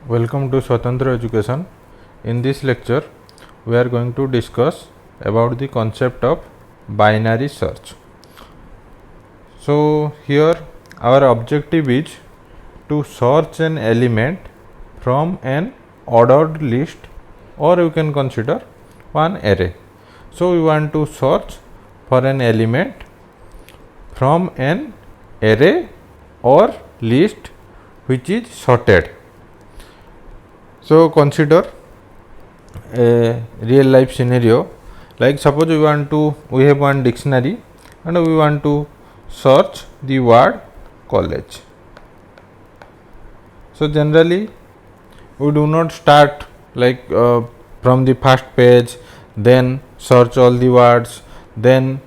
Welcome to Sotantra education. In this lecture, we are going to discuss about the concept of binary search. So here our objective is to search an element from an ordered list, or you can consider one array. So we want to search for an element from an array or list which is sorted. So consider a real life scenario, like suppose we have one dictionary and we want to search the word college. So generally we do not start like from the first page, then search all the words, then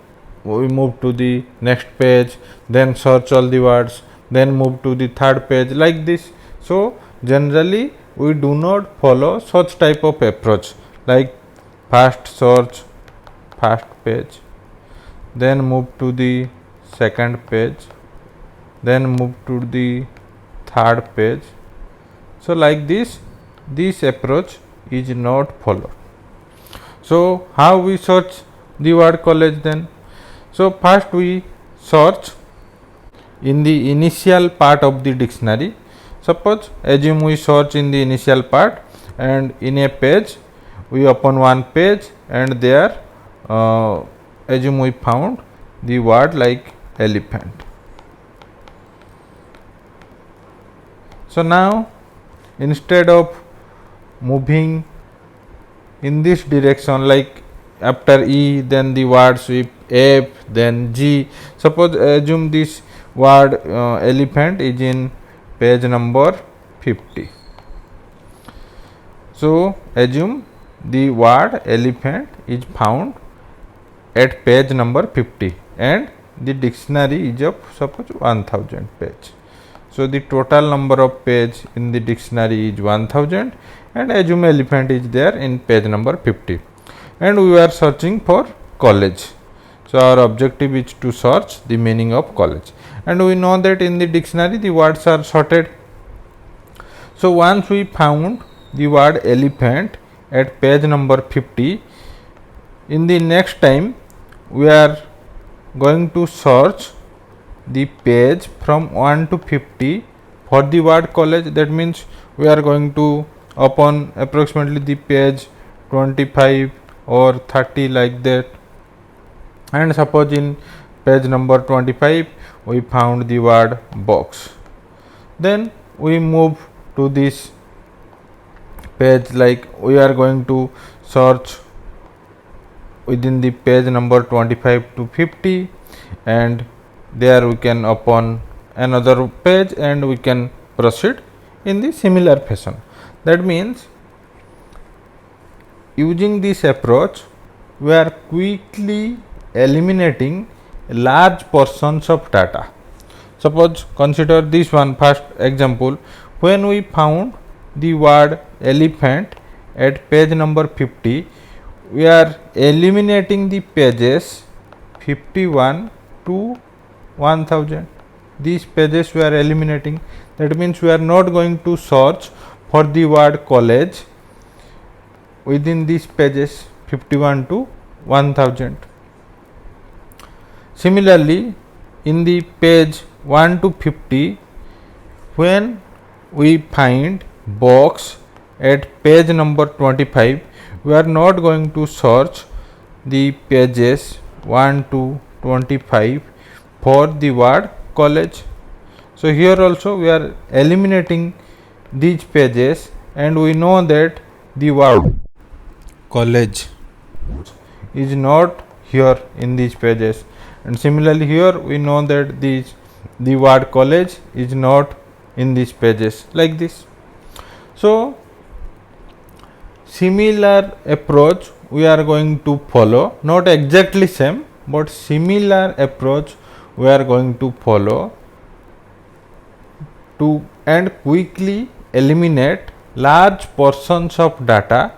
we move to the next page, then search all the words, then move to the third page, like this. So generally we do not follow such type of approach, like first search first page, then move to the second page, then move to the third page. So like this approach is not followed. So how we search the word college then? So first we search in the initial part of the dictionary. Suppose assume we search in the initial part, and in a page we open one page, and there assume we found the word like elephant. So now instead of moving in this direction, like after E then the word sweep F then G, suppose assume this word elephant is in page number 50. So assume the word elephant is found at page number 50 and the dictionary is of suppose 1000 page. So the total number of page in the dictionary is 1000, and assume elephant is there in page number 50, and we are searching for college. So our objective is to search the meaning of college, and we know that in the dictionary the words are sorted. So once we found the word elephant at page number 50, in the next time we are going to search the page from 1 to 50 for the word college. That means we are going to open approximately the page 25 or 30, like that, and suppose in page number 25 we found the word box. Then we move to this page, like we are going to search within the page number 25 to 50, and there we can open another page and we can proceed in the similar fashion. That means using this approach we are quickly eliminating large portions of data. Suppose consider this one first example. When we found the word elephant at page number 50, we are eliminating the pages 51 to 1000. These pages we are eliminating. That means we are not going to search for the word college within these pages 51 to 1000. Similarly, in the page 1 to 50, when we find box at page number 25, we are not going to search the pages 1 to 25 for the word college. So here also we are eliminating these pages, and we know that the word college is not here in these pages, and similarly here we know that the word college is not in these pages, like this. So similar approach we are going to follow, not exactly same but similar approach we are going to follow to and quickly eliminate large portions of data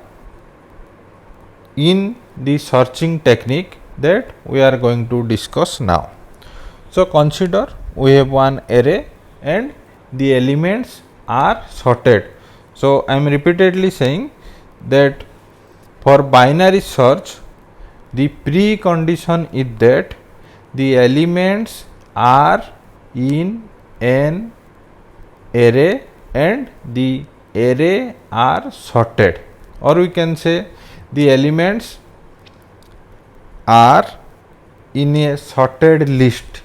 in the searching technique that we are going to discuss now. So consider we have one array and the elements are sorted. So I am repeatedly saying that for binary search, the precondition is that the elements are in an array and the array are sorted, or we can say the elements are in a sorted list.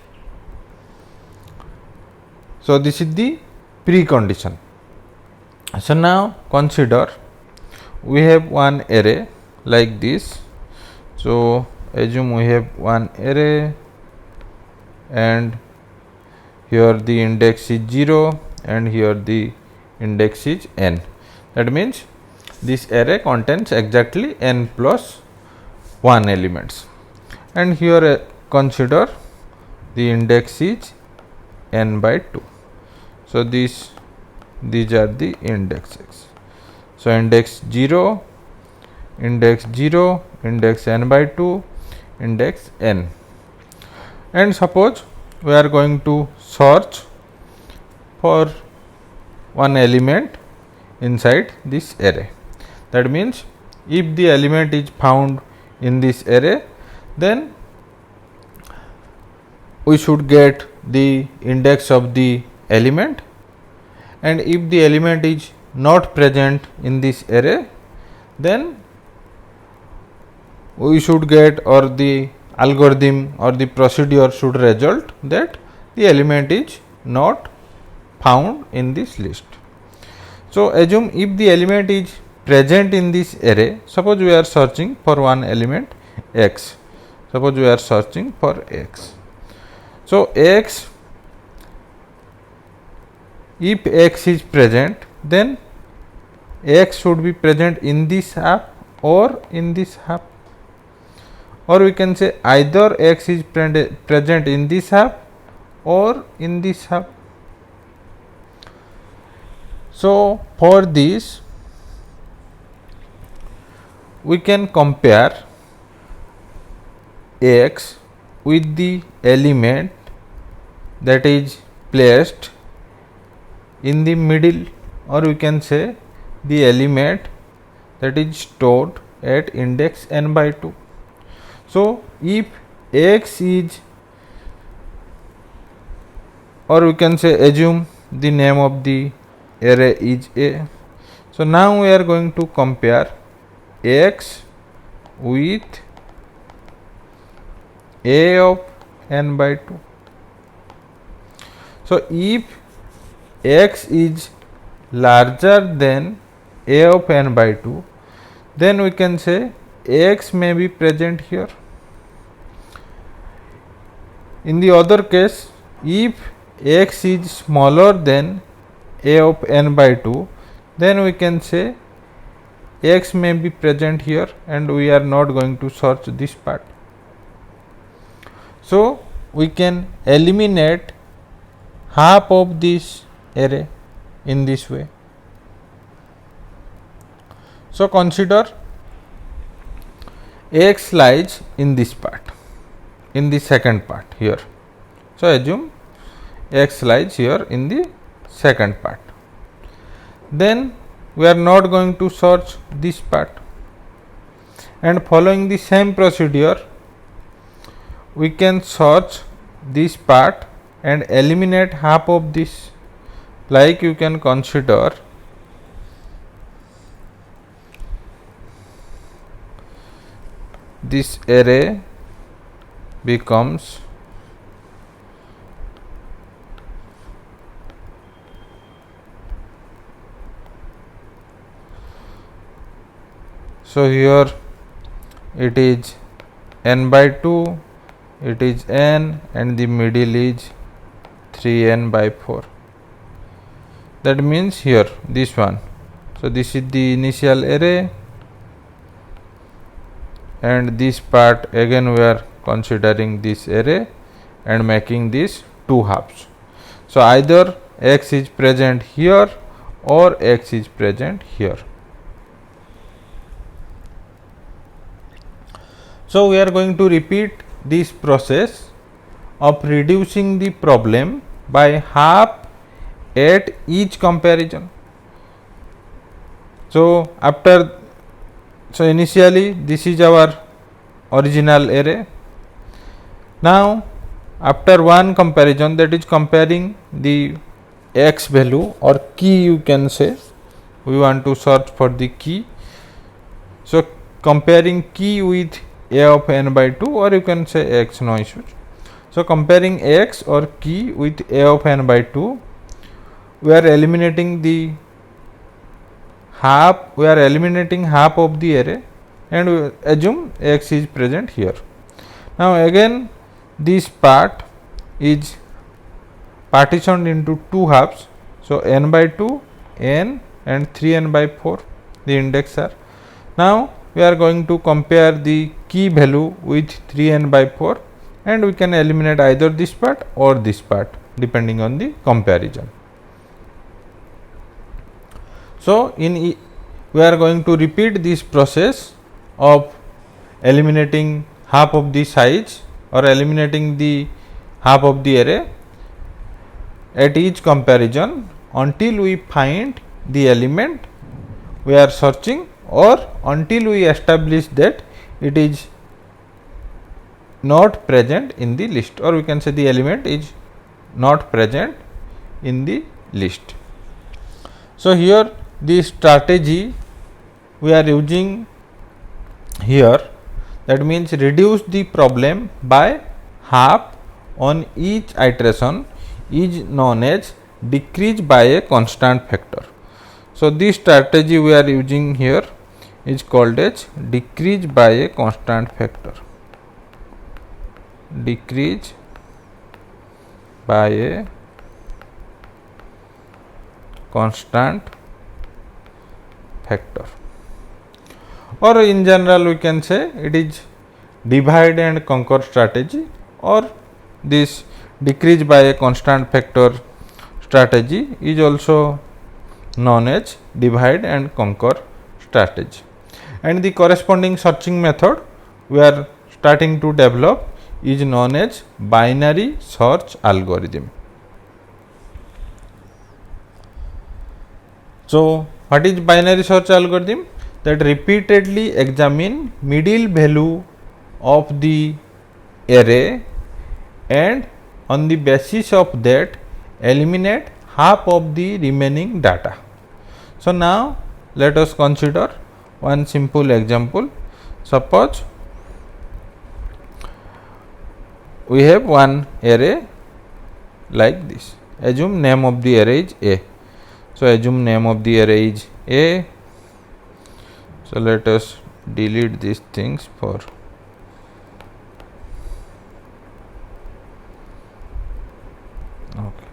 So this is the precondition. So now consider we have one array like this. So assume we have one array and here the index is 0 and here the index is n. That means this array contains exactly n plus 1 elements, and here consider the index is n by 2. So these are the indexes. So index 0, index 0, index n by 2, index n. And suppose we are going to search for one element inside this array. That means if the element is found in this array, then we should get the index of the element, and if the element is not present in this array, then we should get, or the algorithm or the procedure should result that the element is not found in this list. So assume if the element is present in this array, suppose we are searching for one element x, suppose we are searching for x. So x, if x is present, then x should be present in this half or in this half, or we can say either x is present in this half or in this half. So for this we can compare x with the element that is placed in the middle, or we can say the element that is stored at index n by 2. So if x is, or we can say assume the name of the array is a. So now we are going to compare x with a of n by 2. So if x is larger than a of n by 2, then we can say x may be present here. In the other case, if x is smaller than a of n by 2, then we can say x may be present here, and we are not going to search this part. So we can eliminate half of this array in this way. So consider x lies in this part, in the second part here. So assume x lies here in the second part. Then we are not going to search this part, and following the same procedure we can search this part and eliminate half of this. Like you can consider this array becomes so here it is n by 2, it is n, and the middle is 3n by 4. That means here this one. So this is the initial array, and this part again we are considering this array and making this two halves. So either x is present here or x is present here. So we are going to repeat this process of reducing the problem by half at each comparison. So initially this is our original array. Now after one comparison, that is comparing the x value or key, you can say, we want to search for the key. So comparing key with a of n by 2, or you can say x, no issues. So comparing x or key with a of n by 2, we are eliminating half of the array, and we assume x is present here. Now again this part is partitioned into two halves. So n by 2, n, and 3n by 4 the index are. Now we are going to compare the key value with 3n by 4, and we can eliminate either this part or this part depending on the comparison. So we are going to repeat this process of eliminating half of the size or eliminating the half of the array at each comparison until we find the element we are searching, or until we establish that it is not present in the list, or we can say the element is not present in the list. So here the strategy we are using here, that means reduce the problem by half on each iteration, is known as decrease by a constant factor. So this strategy we are using here is called as decrease by a constant factor. Decrease by a constant factor, or in general we can say it is divide and conquer strategy, or this decrease by a constant factor strategy is also known as divide and conquer strategy. And the corresponding searching method we are starting to develop is known as binary search algorithm. So what is binary search algorithm? That repeatedly examine middle value of the array, and on the basis of that eliminate half of the remaining data. So now let us consider one simple example. Suppose we have one array like this. Assume name of the array is A. So assume name of the array is A. So let us delete these things for okay.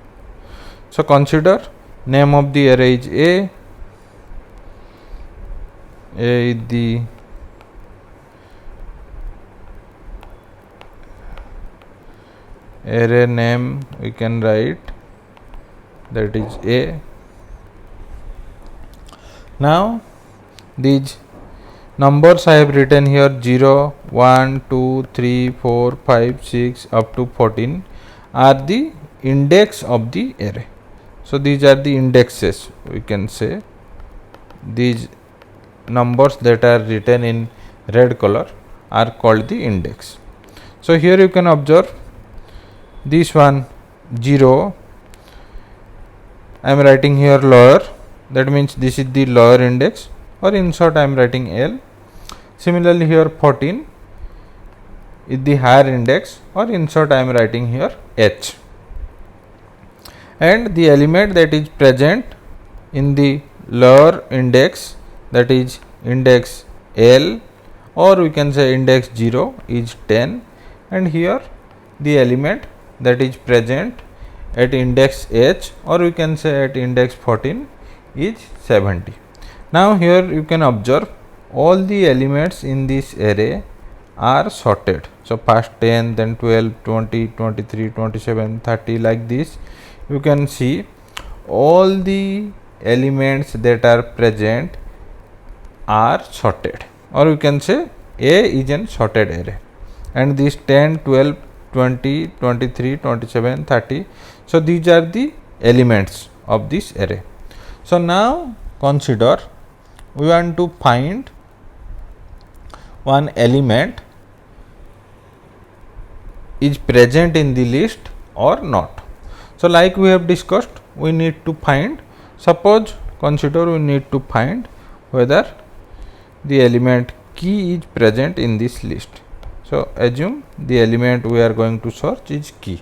So consider name of the array is A. A is the array name, we can write that is A. Now these numbers I have written here 0, 1, 2, 3, 4, 5, 6 up to 14 are the index of the array. So these are the indexes, we can say. These numbers that are written in red color are called the index. So here you can observe this one 0, I am writing here lower, that means this is the lower index, or in short I am writing L. Similarly here 14 is the higher index, or in short I am writing here H. And the element that is present in the lower index, that is index L, or we can say index 0 is 10, and here the element that is present at index H, or we can say at index 14 is 70. Now here you can observe all the elements in this array are sorted. So first 10, then 12, 20, 23, 27, 30, like this. You can see all the elements that are present are sorted, or you can say A is an sorted array, and these 10, 12, 20, 23, 27, 30. So these are the elements of this array. So now consider we want to find one element is present in the list or not. So, like we have discussed, we need to find, suppose consider we need to find whether the element key is present in this list. So, assume the element we are going to search is key.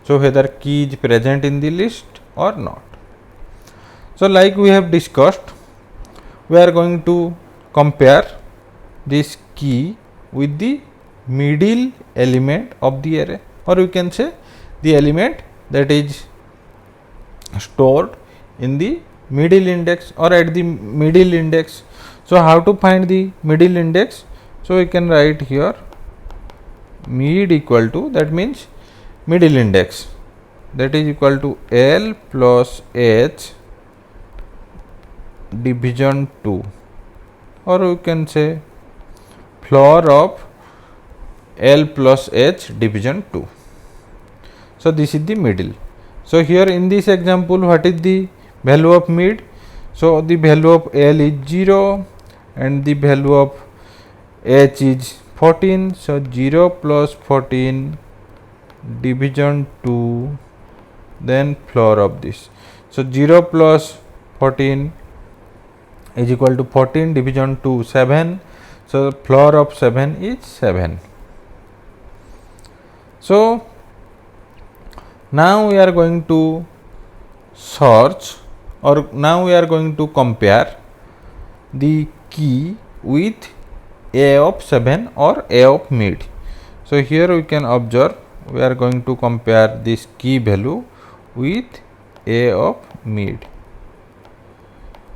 So, whether key is present in the list or not. So, like we have discussed, we are going to compare this key with the middle element of the array, or we can say the element that is stored in the middle index or at the middle index. So, how to find the middle index? So, we can write here mid equal to, that means middle index, that is equal to L plus H division 2, or we can say floor of L plus H division 2. So, this is the middle. So, here in this example, what is the value of mid? So, the value of L is 0 and the value of H is 14. So, 0 plus 14 division 2, then floor of this. So, 0 plus 14 is equal to 14 division 2, 7. So, floor of 7 is 7. So, now we are going to search, or now we are going to compare the key with A of 7 or A of mid. So, here we can observe we are going to compare this key value with A of mid,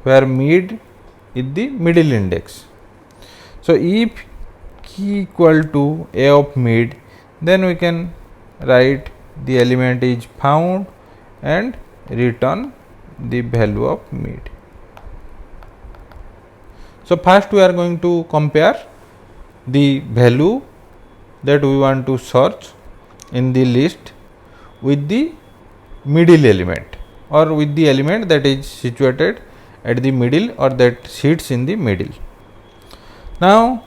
where mid is the middle index. So, if key equal to A of mid, then we can write the element is found and return the value of mid. So, first we are going to compare the value that we want to search in the list with the middle element, or with the element that is situated at the middle or that sits in the middle. Now,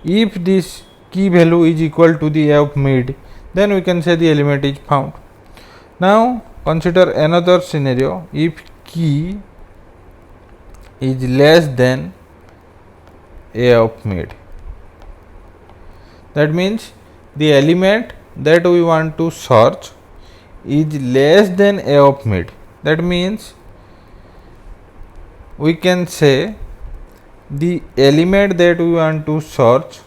if this key value is equal to the A of mid, then we can say the element is found. Now, consider another scenario. If key is less than A of mid, that means the element that we want to search is less than A of mid. That means we can say the element that we want to search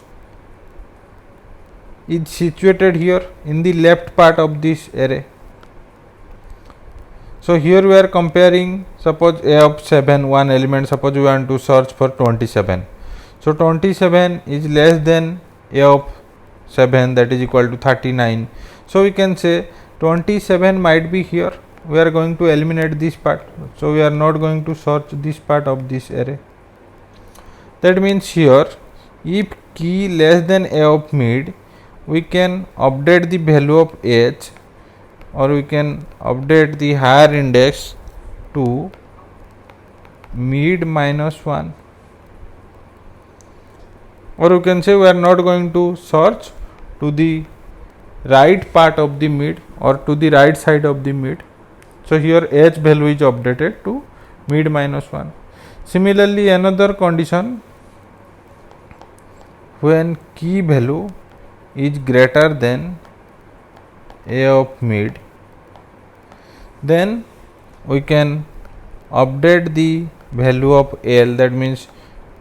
is situated here in the left part of this array. So, here we are comparing, suppose A of 7, one element, suppose we want to search for 27. So, 27 is less than A of 7, that is equal to 39. So, we can say 27 might be here. We are going to eliminate this part. So, we are not going to search this part of this array. That means here, if key less than A of mid, we can update the value of H, or we can update the higher index to mid minus 1, or you can say we are not going to search to the right part of the mid or to the right side of the mid. So, here H value is updated to mid minus 1. Similarly, another condition, when key value is greater than A of mid, then we can update the value of L, that means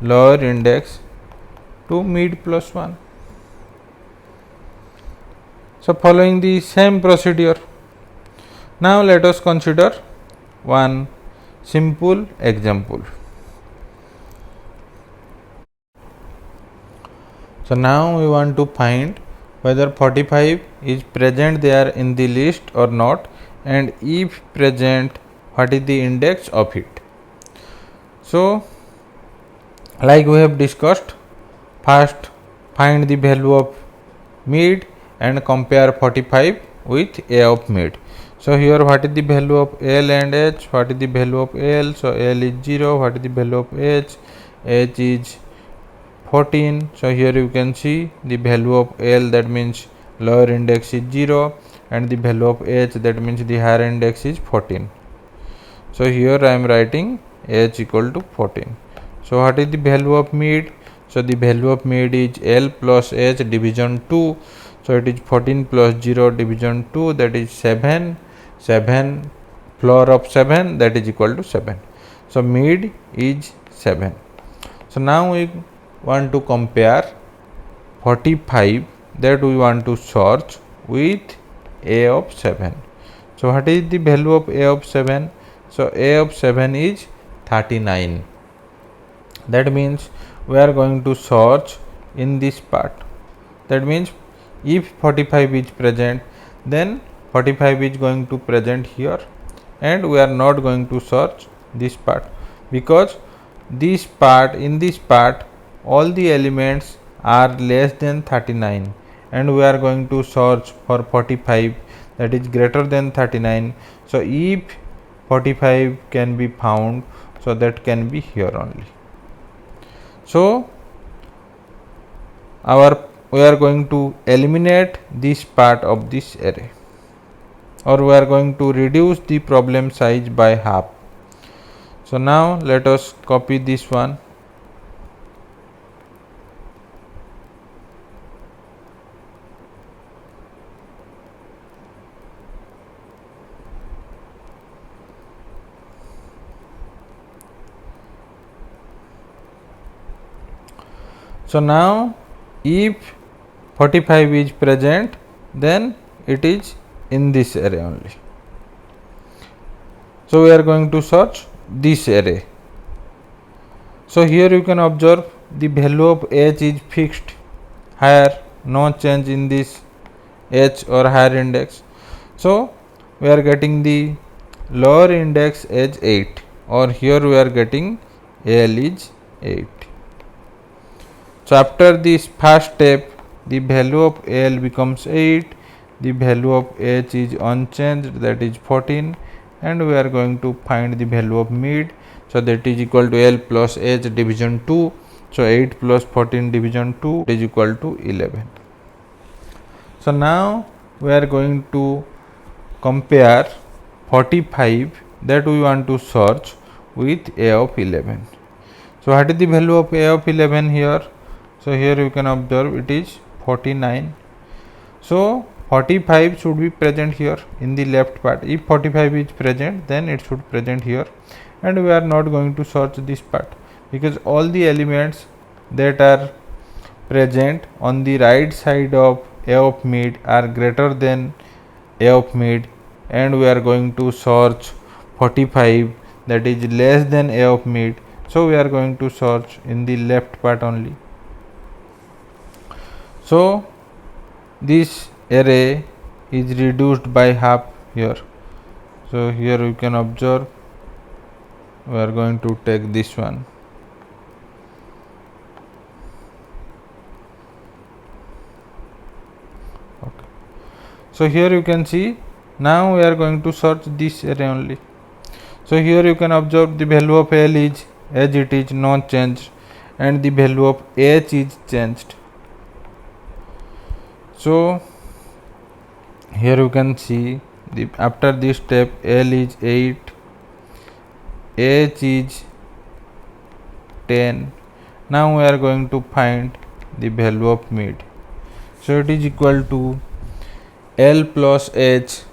lower index, to mid plus 1. So, following the same procedure, now let us consider one simple example. So, now we want to find whether 45 is present there in the list or not, and if present, what is the index of it. So, like we have discussed, first find the value of mid and compare 45 with A of mid. So here what is the value of L and H? What is the value of L? So L is 0. What is the value of H? H is 14. So here you can see the value of L, that means lower index is 0, and the value of H, that means the higher index is 14. So here I am writing H equal to 14. So what is the value of mid? So the value of mid is L plus H division 2. So it is 14 plus 0 division 2, that is 7. 7 floor of 7, that is equal to 7. So mid is 7. So now we want to compare 45 that we want to search with A of 7. So what is the value of A of 7? So A of 7 is 39. That means we are going to search in this part. That means if 45 is present, then 45 is going to present here, and we are not going to search this part, because this part, in this part all the elements are less than 39, and we are going to search for 45 that is greater than 39. So if 45 can be found, so that can be here only. So we are going to eliminate this part of this array, or we are going to reduce the problem size by half. So now let us copy this one. So now if 45 is present, then it is in this array only. So we are going to search this array. So here you can observe the value of H is fixed, higher, no change in this H or higher index. So we are getting the lower index as 8, or here we are getting L is 8. So after this first step, the value of L becomes 8, the value of H is unchanged, that is 14, and we are going to find the value of mid. So that is equal to L plus H division 2. So 8 plus 14 division 2 is equal to 11. So now we are going to compare 45 that we want to search with A of 11. So what is the value of A of 11 here? So here you can observe it is 49. So 45 should be present here in the left part. If 45 is present, then it should present here, and we are not going to search this part, because all the elements that are present on the right side of A of mid are greater than A of mid, and we are going to search 45 that is less than A of mid. So we are going to search in the left part only. So this array is reduced by half here. So here you can observe we are going to take this one. Okay. So here you can see now we are going to search this array only. So here you can observe the value of L is as it is, not changed, and the value of H is changed. So here you can see the after this step L is 8, H is 10. Now we are going to find the value of mid. So it is equal to L plus H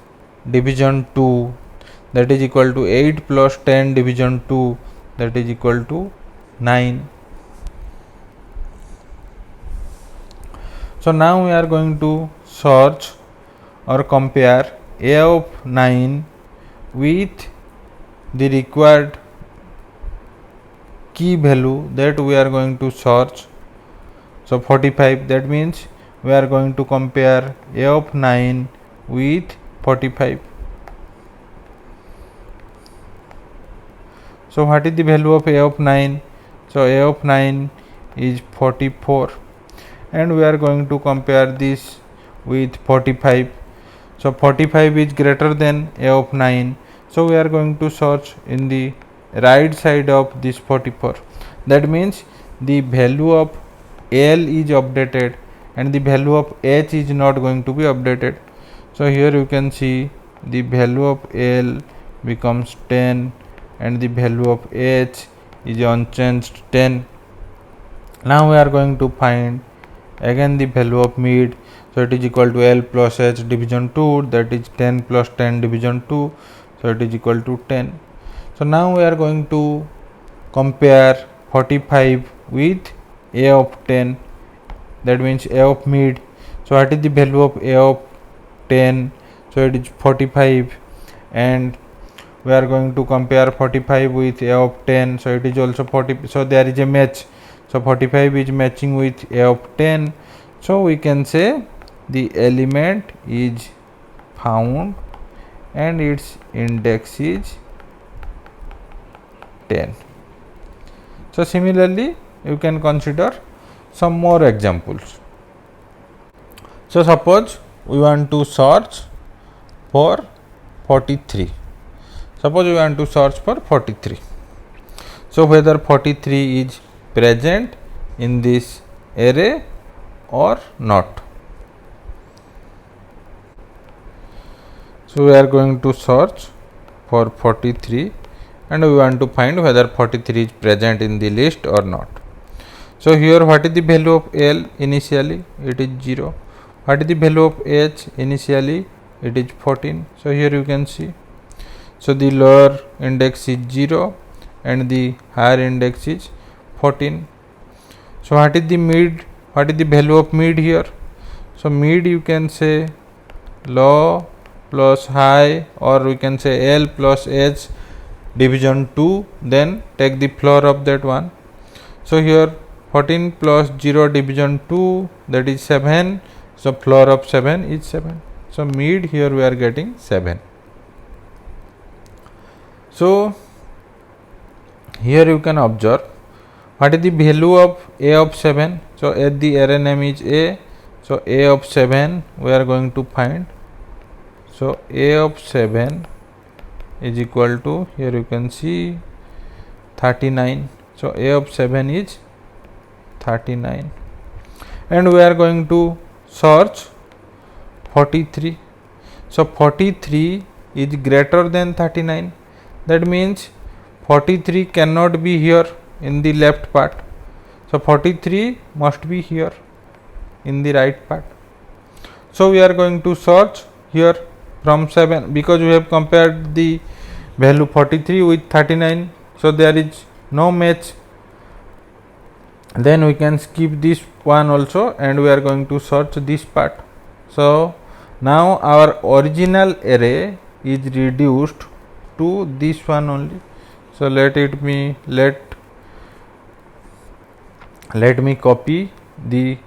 division 2, that is equal to 8 plus 10 division 2, that is equal to 9. So now we are going to search or compare A of 9 with the required key value that we are going to search. So 45, that means we are going to compare A of 9 with 45. So what is the value of A of 9? So A of 9 is 44, and we are going to compare this with 45. So 45 is greater than a of 9. So we are going to search in the right side of this 44. That means the value of L is updated and the value of H is not going to be updated. So here you can see the value of L becomes 10 and the value of H is unchanged 10. Now we are going to find again the value of mid. So it is equal to L plus H division 2, that is 10 plus 10 division 2, so it is equal to 10. So now we are going to compare 45 with A of 10, that means A of mid. So what is the value of A of 10? So it is 45, and we are going to compare 45 with A of 10, so it is also 40. So there is a match. So 45 is matching with A of 10. So we can say the element is found and its index is 10. So similarly you can consider some more examples. So suppose we want to search for 43. Suppose we want to search for 43. So whether 43 is present in this array or not. So we are going to search for 43 and we want to find whether 43 is present in the list or not. So here what is the value of L initially? It is 0. What is the value of H initially? It is 14. So here you can see. So the lower index is 0 and the higher index is 14. So what is the mid? What is the value of mid here? So mid you can say low plus high, or we can say L plus H division 2, then take the floor of that one. So here 14 plus 0 division 2, that is 7. So floor of 7 is 7. So mid here we are getting 7. So here you can observe what is the value of A of 7. So at the array name is A. So A of 7 we are going to find. So A of 7 is equal to, here you can see 39. So A of 7 is 39 and we are going to search 43. So 43 is greater than 39. That means 43 cannot be here in the left part. So 43 must be here in the right part. So we are going to search here from 7, because we have compared the value 43 with 39. So there is no match. Then we can skip this one also and we are going to search this part. So now our original array is reduced to this one only. So let me copy the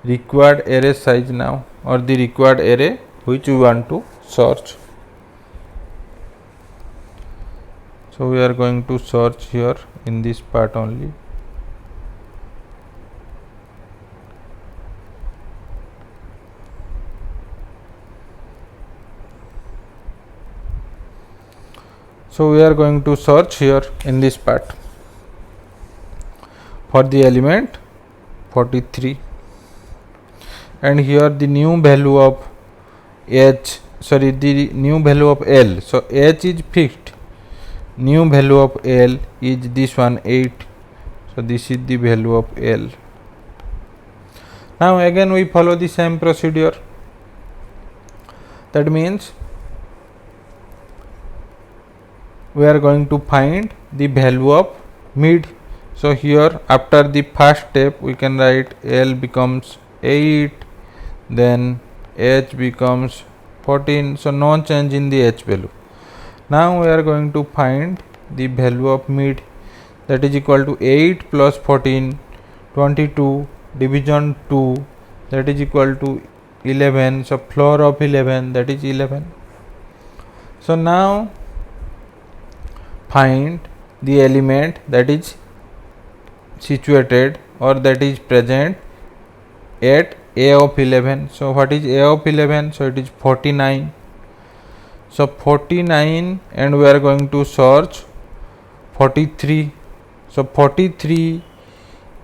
required array size now, or the required array which we want to search. So we are going to search here in this part only. So we are going to search here in this part for the element 43, and here the new value of the new value of L. So H is fixed, new value of L is this one 8. So this is the value of L. Now again we follow the same procedure. That means we are going to find the value of mid. So here after the first step we can write L becomes 8, then H becomes 14. So no change in the H value. Now we are going to find the value of mid, that is equal to 8 plus 14, 22 division 2, that is equal to 11. So floor of 11, that is 11. So now find the element that is situated or that is present at a of 11. So what is a of 11? So it is 49. So 49, and we are going to search 43. So 43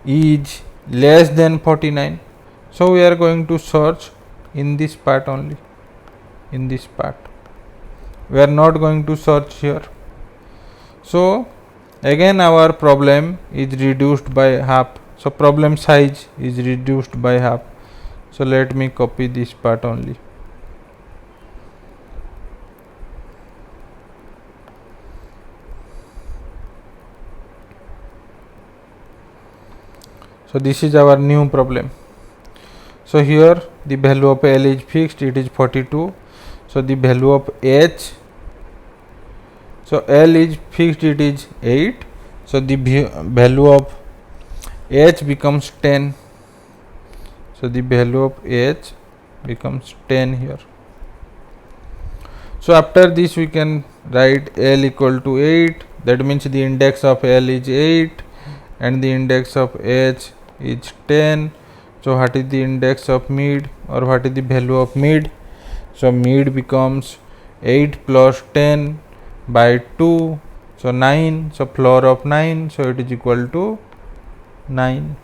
is less than 49. So we are going to search in this part only, in this part. We are not going to search here. So again our problem is reduced by half. So problem size is reduced by half. So let me copy this part only. So this is our new problem. So here the value of L is fixed, it is 42. So the value of H, so L is fixed, it is 8. So the value of H becomes 10. So the value of H becomes 10 here. So after this we can write L equal to 8. That means the index of L is 8 and the index of H is 10. So what is the index of mid, or what is the value of mid? So mid becomes 8 plus 10 by 2. So 9. So floor of 9. So it is equal to 9.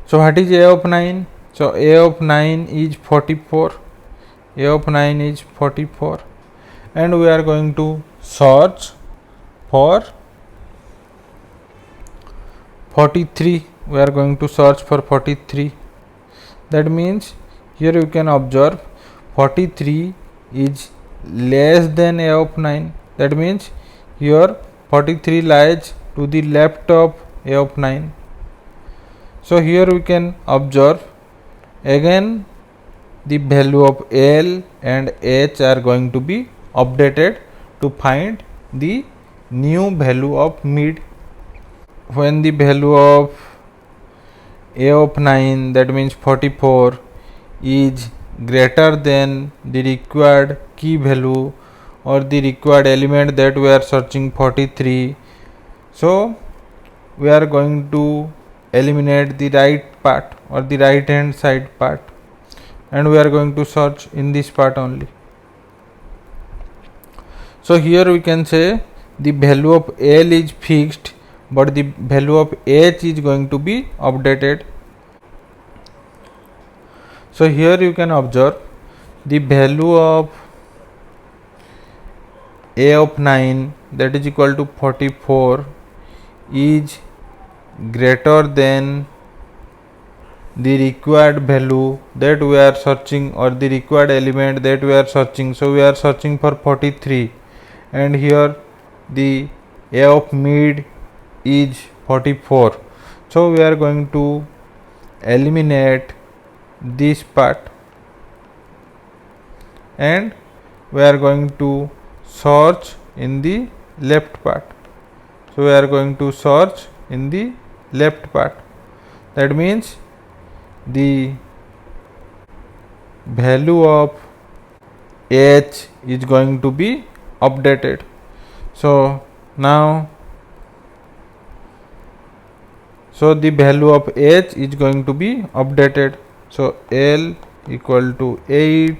So what is A of 9? So A of 9 is 44. A of 9 is 44. And we are going to search for 43. We are going to search for 43. That means here you can observe 43 is less than A of 9. That means here 43 lies to the left of A of 9. So here we can observe again the value of L and H are going to be updated to find the new value of mid. When the value of A of 9, that means 44, is greater than the required key value or the required element that we are searching 43, so we are going to eliminate the right part or the right hand side part, and we are going to search in this part only. So here we can say the value of L is fixed, but the value of H is going to be updated. So here you can observe the value of A of 9, that is equal to 44, is greater than the required value that we are searching, or the required element that we are searching. So we are searching for 43, and here the A of mid is 44. So we are going to eliminate this part, and we are going to search in the left part. So we are going to search in the left part. That means the value of H is going to be updated. So now, so the value of H is going to be updated. So L equal to 8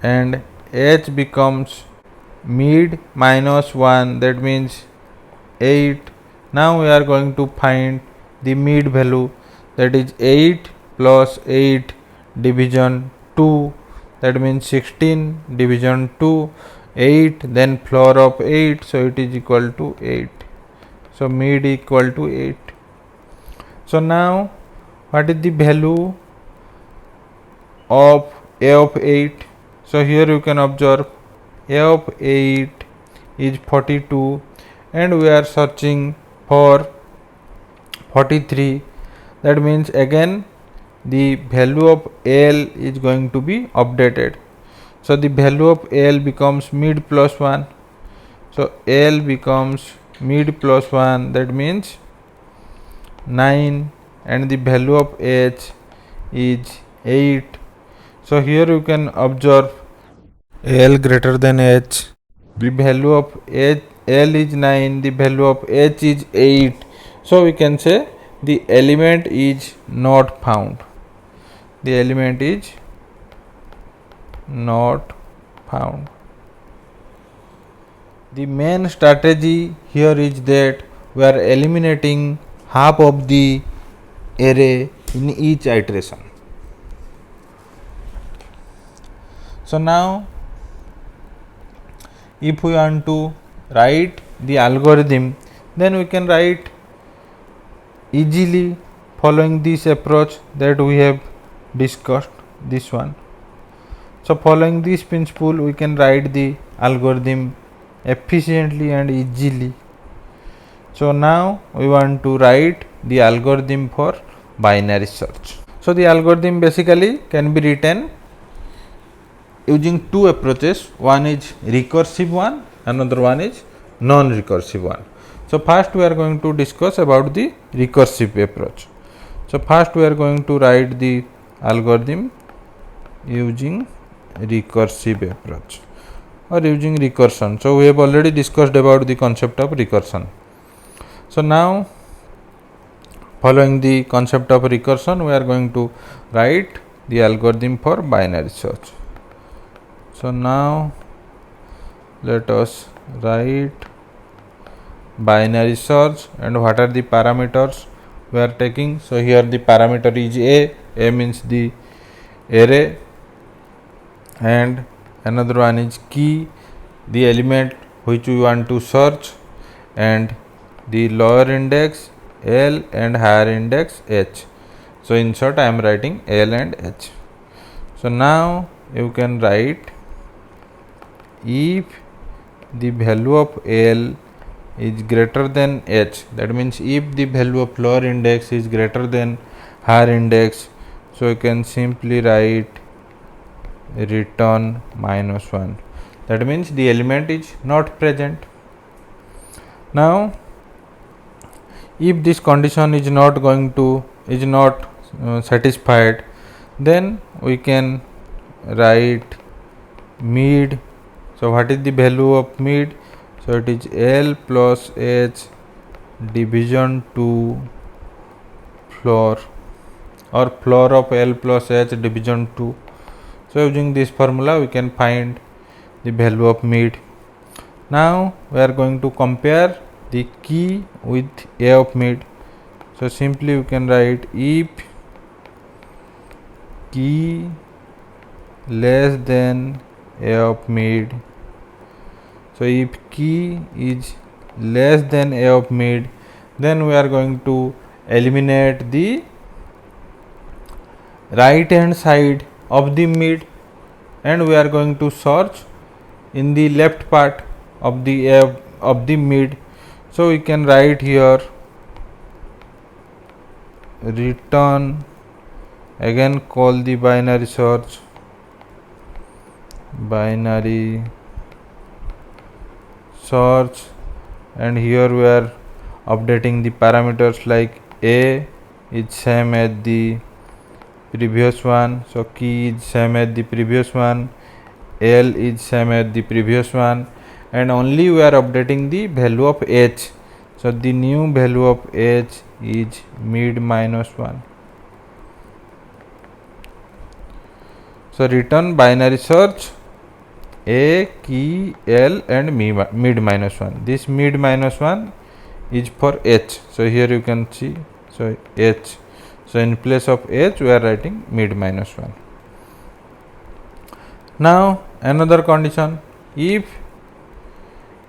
and H becomes mid minus 1, that means 8. Now we are going to find the mid value, that is 8 plus 8 division 2, that means 16 division 2, 8, then floor of 8, so it is equal to 8. So mid equal to 8. So now what is the value of A of 8? So here you can observe A of 8 is 42 and we are searching for 43. That means again the value of L is going to be updated. So the value of L becomes mid plus 1. So L becomes mid plus 1, that means 9, and the value of H is 8. So here you can observe L greater than H. The value of L is 9, the value of H is 8. So we can say the element is not found. The element is not found. The main strategy here is that we are eliminating half of the array in each iteration. So now if we want to write the algorithm, then we can write easily following this approach that we have discussed, this one. So following this principle, we can write the algorithm efficiently and easily. So now we want to write the algorithm for binary search. So the algorithm basically can be written using two approaches. One is recursive one, another one is non-recursive one. So first we are going to discuss about the recursive approach. So first we are going to write the algorithm using recursive approach or using recursion. So we have already discussed about the concept of recursion. So now following the concept of recursion, we are going to write the algorithm for binary search. So now let us write binary search, and what are the parameters we are taking. So here the parameter is a means the array, and another one is key, the element which we want to search, and the lower index L and higher index H. So in short, I am writing L and H. So now you can write if the value of L is greater than H, that means if the value of lower index is greater than higher index, so you can simply write return -1. That means the element is not present. Now if this condition is not satisfied, then we can write mid. So what is the value of mid? So it is L plus H division to floor, or floor of L plus H division 2. So using this formula we can find the value of mid. Now we are going to compare the key with A of mid. So simply we can write if key less than A of mid. So if key is less than A of mid, then we are going to eliminate the right hand side of the mid, and we are going to search in the left part of the mid. So we can write here return, again call the binary search, and here we are updating the parameters like A is same as the previous one, so key is same as the previous one, L is same as the previous one, and only we are updating the value of H. So the new value of H is mid -1. So return binary search A, key, L and mid -1. This mid -1 is for H. So here you can see, so H. So in place of H we are writing mid -1. Now another condition, if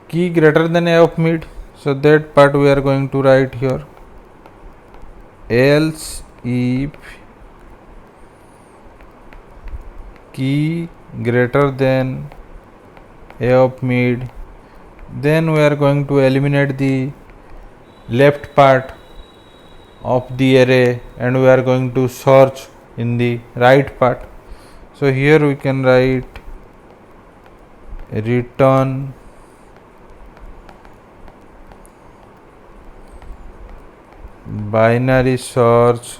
key greater than A of mid, so that part we are going to write here, else if key greater than A of mid, then we are going to eliminate the left part of the array and we are going to search in the right part. So here we can write return binary search.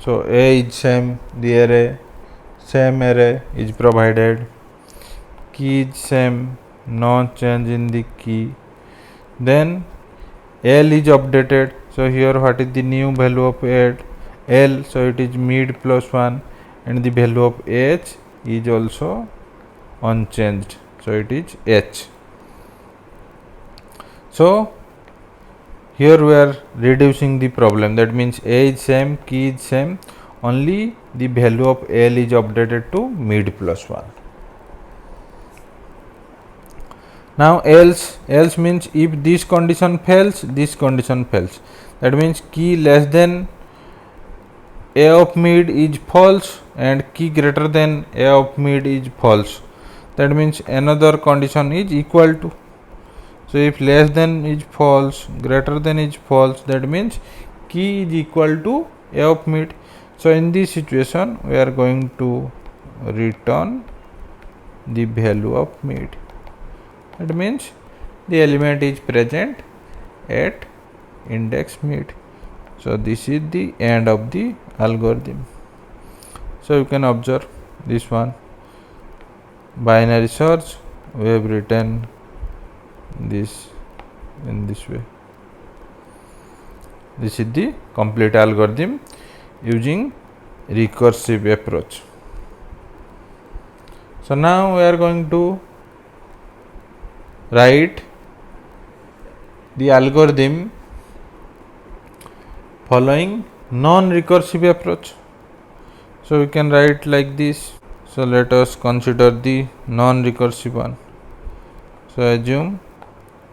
So A is same, the array, same array is provided, key is same, no change in the key. Then L is updated. So here what is the new value of L? So it is mid plus 1, and the value of H is also unchanged. So it is H. So here we are reducing the problem. That means A is same, key is same, only the value of L is updated to mid plus 1. Now else means if this condition fails, this condition fails. That means key less than A of mid is false and key greater than A of mid is false. That means another condition is equal to. So if less than is false, greater than is false, that means key is equal to A of mid. So in this situation we are going to return the value of mid. That means the element is present at index mid. So this is the end of the algorithm. So you can observe this one, binary search. We have written this in this way. This is the complete algorithm using recursive approach. So now we are going to write the algorithm following non-recursive approach. So we can write like this. So let us consider the non-recursive one. So assume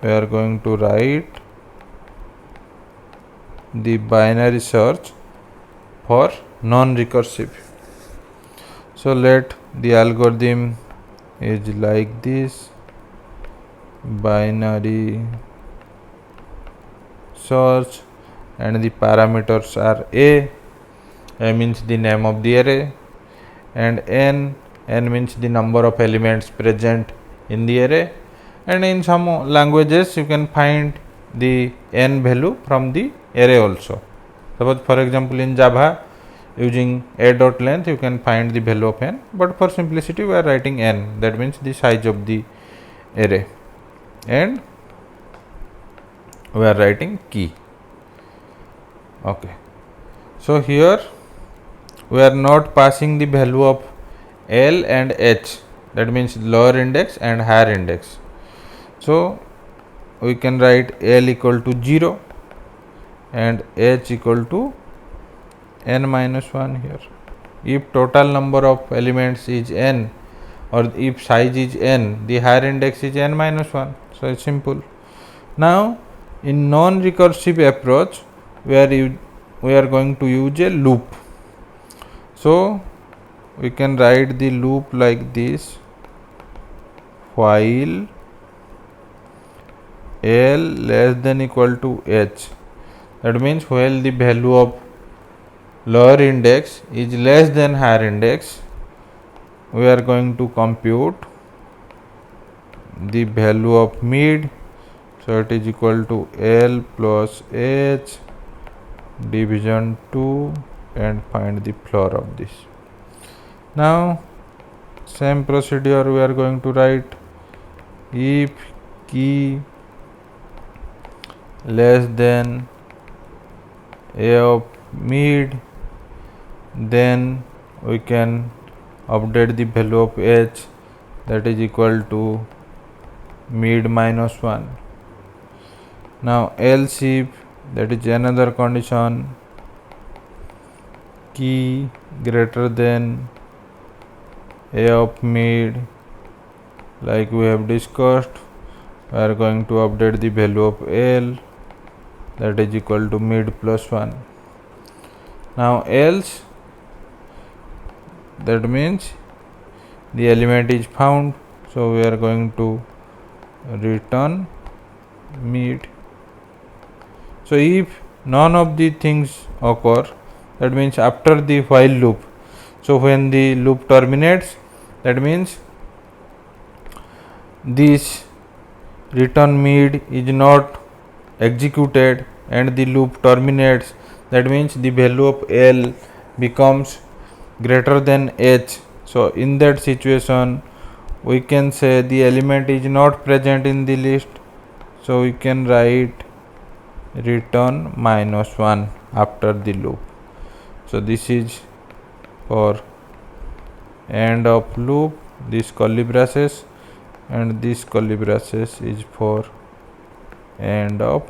we are going to write the binary search for non-recursive. So let the algorithm is like this: binary search, and the parameters are A means the name of the array, and N means the number of elements present in the array, and in some languages you can find the N value from the array also. Suppose for example in Java, using a.length you can find the value of N, but for simplicity we are writing N, that means the size of the array, and we are writing key. Okay, so here we are not passing the value of L and H, that means lower index and higher index. So we can write L equal to 0 and H equal to N minus 1 here. If total number of elements is N, or if size is N, the higher index is N minus 1. So it's simple. Now in non-recursive approach we are going to use a loop. So we can write the loop like this: while L less than equal to H. That means while the value of lower index is less than higher index, we are going to compute the value of mid. So it is equal to L plus H division 2 and find the floor of this. Now same procedure we are going to write: if key less than A of mid, then we can update the value of H, that is equal to mid minus 1. Now else if, that is another condition, key greater than A of mid, like we have discussed, we are going to update the value of L, that is equal to mid plus 1. Now else, that means the element is found, so we are going to return mid. So if none of the things occur, that means after the while loop, so when the loop terminates, that means this return mid is not executed and the loop terminates, that means the value of L becomes greater than H. So in that situation we can say the element is not present in the list, so we can write return -1 after the loop. So this is for end of loop, this curly braces, and this curly braces is for end of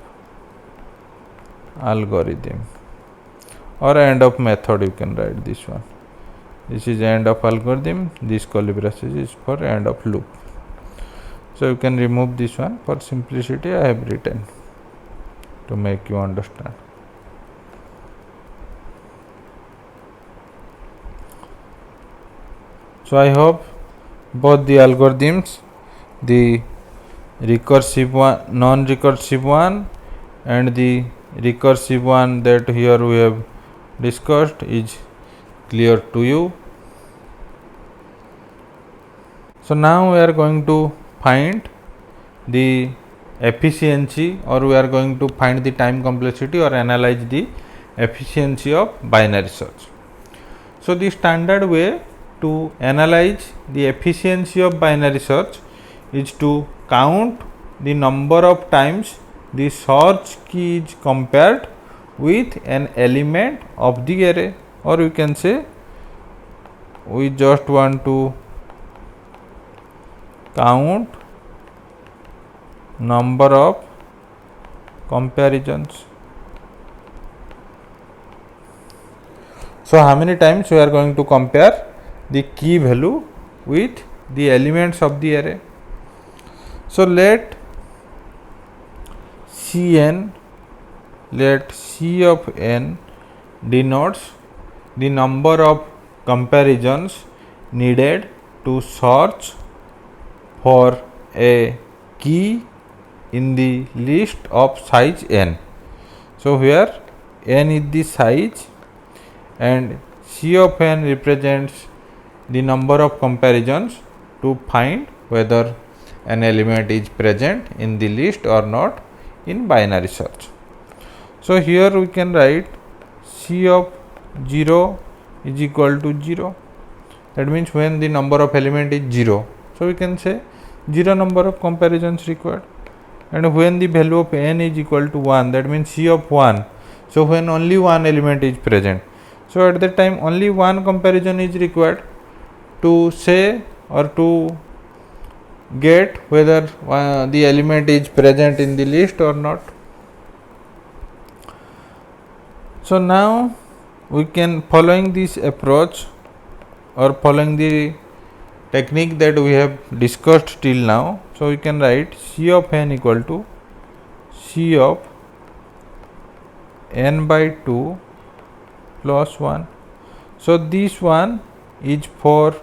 algorithm or end of method. You can write this one. This is end of algorithm, this curly braces is for end of loop. So you can remove this one. For simplicity I have written to make you understand. So I hope both the algorithms, the recursive one, non-recursive one, and the recursive one that here we have discussed is clear to you. So now we are going to find the efficiency, or we are going to find the time complexity or analyze the efficiency of binary search. So the standard way to analyze the efficiency of binary search is to count the number of times the search key is compared with an element of the array, or you can say we just want to count number of comparisons. So how many times we are going to compare the key value with the elements of the array. So let Cn, let C of n denotes the number of comparisons needed to search for a key in the list of size n. So here n is the size and C of n represents the number of comparisons to find whether an element is present in the list or not in binary search. So here we can write C of 0 is equal to 0. That means when the number of element is 0, so we can say 0 number of comparisons required. And when the value of n is equal to 1, that means C of 1. So when only one element is present, so at that time only one comparison is required to say or to get whether the element is present in the list or not. So now we can, following this approach or following the technique that we have discussed till now, so we can write C of n equal to C of n by 2 plus 1. So this one is for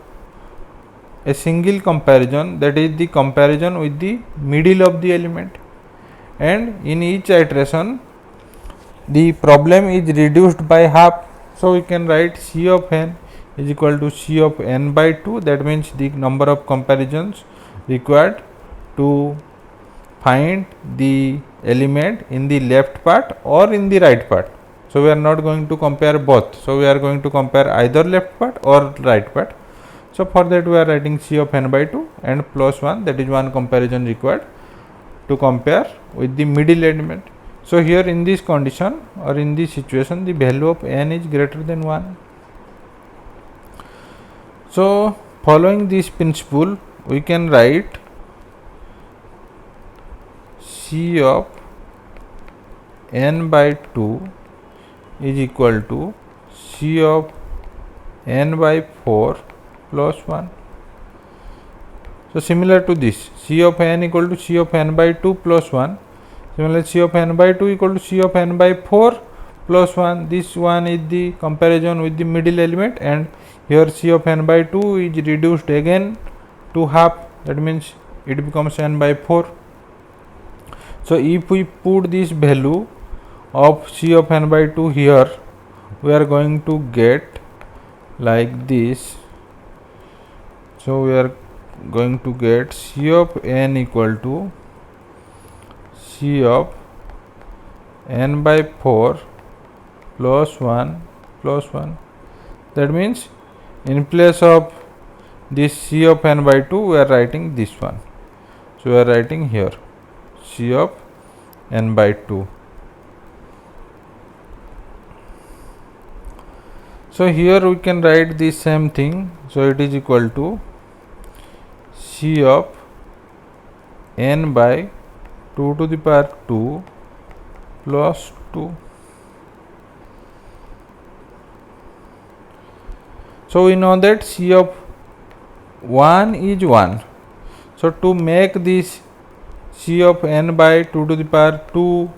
a single comparison, that is the comparison with the middle of the element, and in each iteration the problem is reduced by half. So we can write C of n is equal to C of n by 2, that means the number of comparisons required to find the element in the left part or in the right part. So we are not going to compare both, so we are going to compare either left part or right part. So for that we are writing C of n by 2 and plus 1, that is one comparison required to compare with the middle element. So here in this condition or in this situation, the value of n is greater than 1. So following this principle, we can write C of n by 2 is equal to C of n by 4 plus 1. So similar to this, C of n equal to C of n by 2 plus 1. Similarly, C of n by 2 equal to C of n by 4 plus 1. This one is the comparison with the middle element, and here C of n by 2 is reduced again to half, that means it becomes n by 4. So if we put this value of C of n by 2 here, we are going to get like this. So we are going to get C of n equal to C of n by 4 plus 1 plus 1. That means in place of this C of n by 2, we are writing this one. So we are writing here C of n by 2. So here we can write the same thing. So it is equal to C of n by 2 to the power 2 plus 2. So we know that C of 1 is 1. So to make this C of n by 2 to the power 2,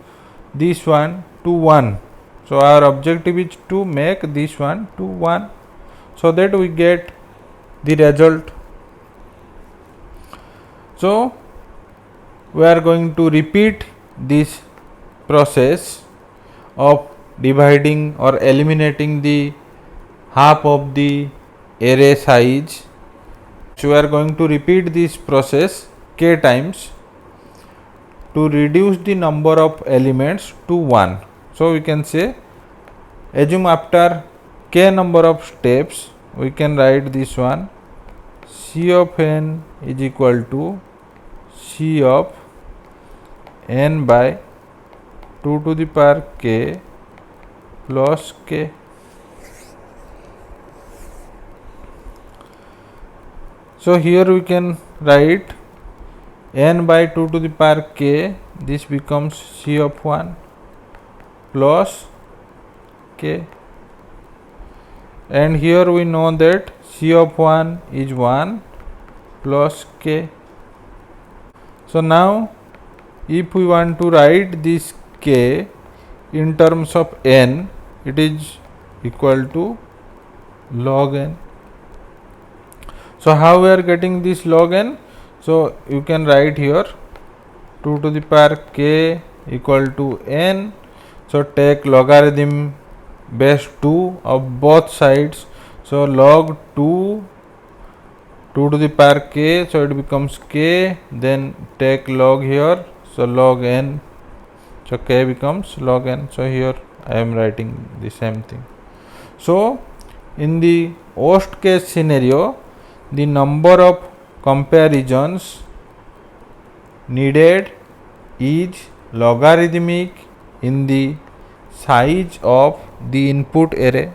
this one to 1. So our objective is to make this one to 1, so that we get the result. So we are going to repeat this process of dividing or eliminating the half of the array size. So we are going to repeat this process k times to reduce the number of elements to 1. So we can say, assume after k number of steps, we can write this one, C of n is equal to C of n by 2 to the power k plus k. So here we can write n by 2 to the power k, this becomes C of 1 plus k, and here we know that C of 1 is 1 plus k. So now if we want to write this k in terms of n, it is equal to log n. So how we are getting this log n? So you can write here 2 to the power k equal to n. So take logarithm base 2 of both sides. So log 2 to the power k, so it becomes k, then take log here, so log n, so k becomes log n. So here I am writing the same thing. So in the worst case scenario, the number of comparisons needed is logarithmic in the size of the input array.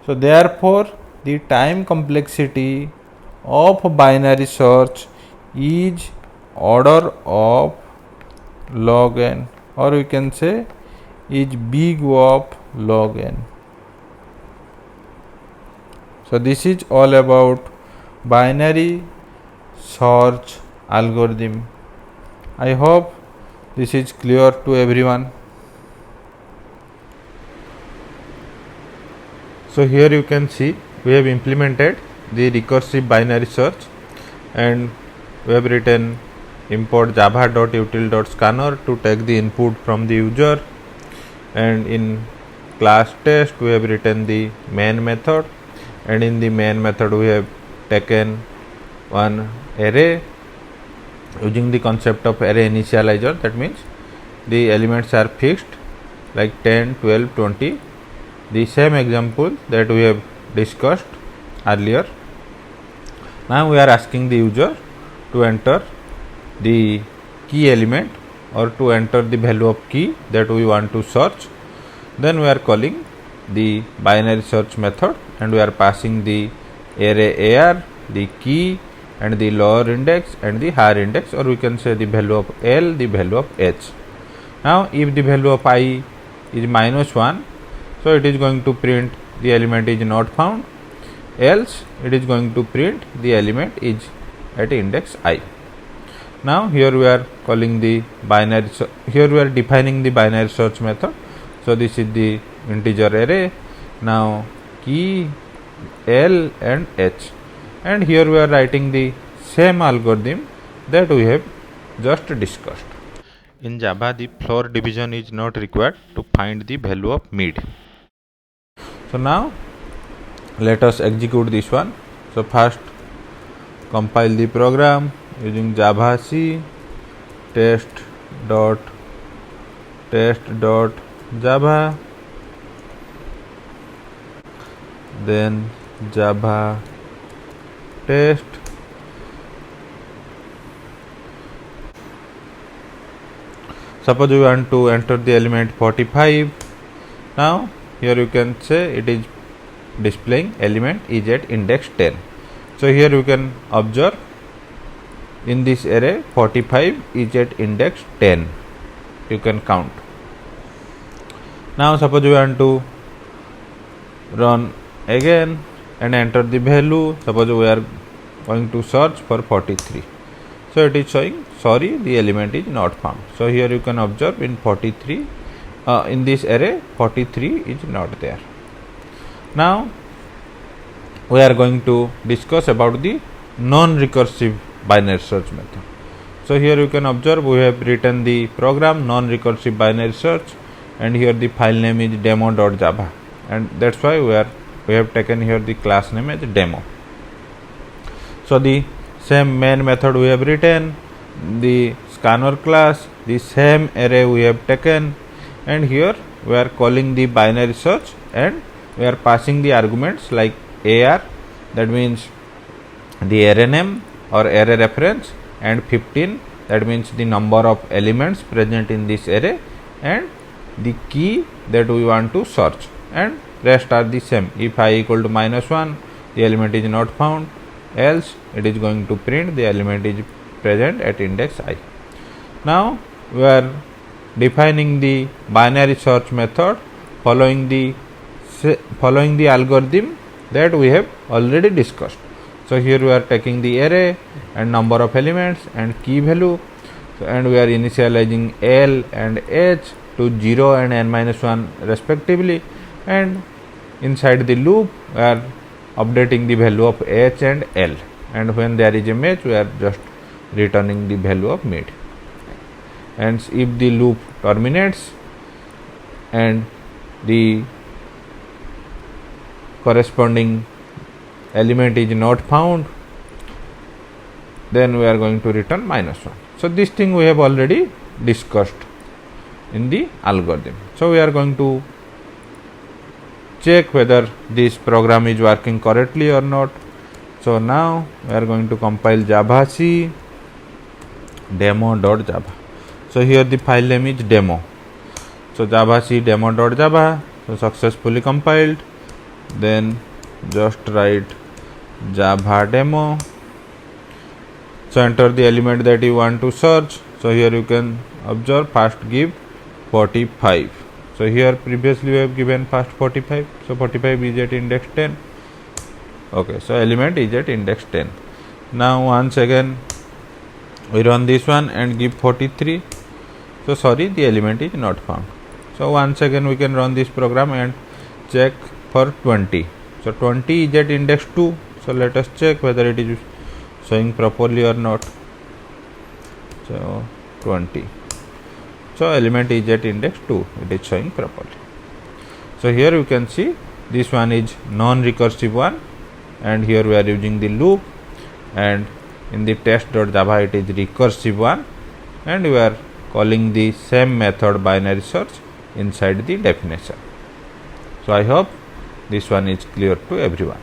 So therefore the time complexity of binary search is order of log n, or we can say is big O of log n. So this is all about binary search algorithm. I hope this is clear to everyone. So here you can see we have implemented the recursive binary search, and we have written import java.util.scanner to take the input from the user, and in class test we have written the main method, and in the main method we have taken one array using the concept of array initializer. That means the elements are fixed like 10, 12, 20, the same example that we have discussed earlier. Now we are asking the user to enter the key element or to enter the value of key that we want to search. Then we are calling the binary search method, and we are passing the array AR, the key, and the lower index and the higher index, or we can say the value of L, the value of H. Now if the value of I is -1, so it is going to print the element is not found, else it is going to print the element is at index I. Now here we are calling the binary, here we are defining the binary search method. So this is the integer array, now key, L and H, and here we are writing the same algorithm that we have just discussed. In Java, the floor division is not required to find the value of mid. So now let us execute this one. So first compile the program using Java C test.java, then Java test. Suppose we want to enter the element 45. Now here you can say it is displaying element is at index 10. So here you can observe in this array 45 is at index 10. You can count. Now suppose we want to run again and enter the value. Suppose we are going to search for 43. So it is showing sorry, the element is not found. So here you can observe in 43 in this array 43 is not there. Now we are going to discuss about the non-recursive binary search method. So here you can observe we have written the program non-recursive binary search, and here the file name is demo.java, and that's why we have taken here the class name as demo. So the same main method we have written, the scanner class, the same array we have taken, and here we are calling the binary search and we are passing the arguments like AR, that means the array name or array reference, and 15, that means the number of elements present in this array, and the key that we want to search, and rest are the same. If I equal to -1, the element is not found, else it is going to print the element is present at index I. Now we are defining the binary search method following the algorithm that we have already discussed. So here we are taking the array and number of elements and key value, and we are initializing L and H to 0 and n-1 respectively, and inside the loop we are updating the value of H and L, and when there is a match we are just returning the value of mid. And if the loop terminates and the corresponding element is not found, then we are going to return -1. So this thing we have already discussed in the algorithm. So we are going to check whether this program is working correctly or not. So now we are going to compile javac demo.java. So here the file name is demo. So javac demo.java, so successfully compiled. Then just write java demo. So enter the element that you want to search. So here you can observe first give 45. So here previously we have given first 45. So 45 is at index 10. Okay, so element is at index 10. Now once again we run this one and give 43. So sorry, the element is not found. So once again we can run this program and check for 20. So 20 is at index 2. So let us check whether it is showing properly or not. So 20. So element is at index 2. It is showing properly. So here you can see this one is non-recursive one, and here we are using the loop, and in the test.java it is recursive one, and we are calling the same method binary search inside the definition. So I hope this one is clear to everyone.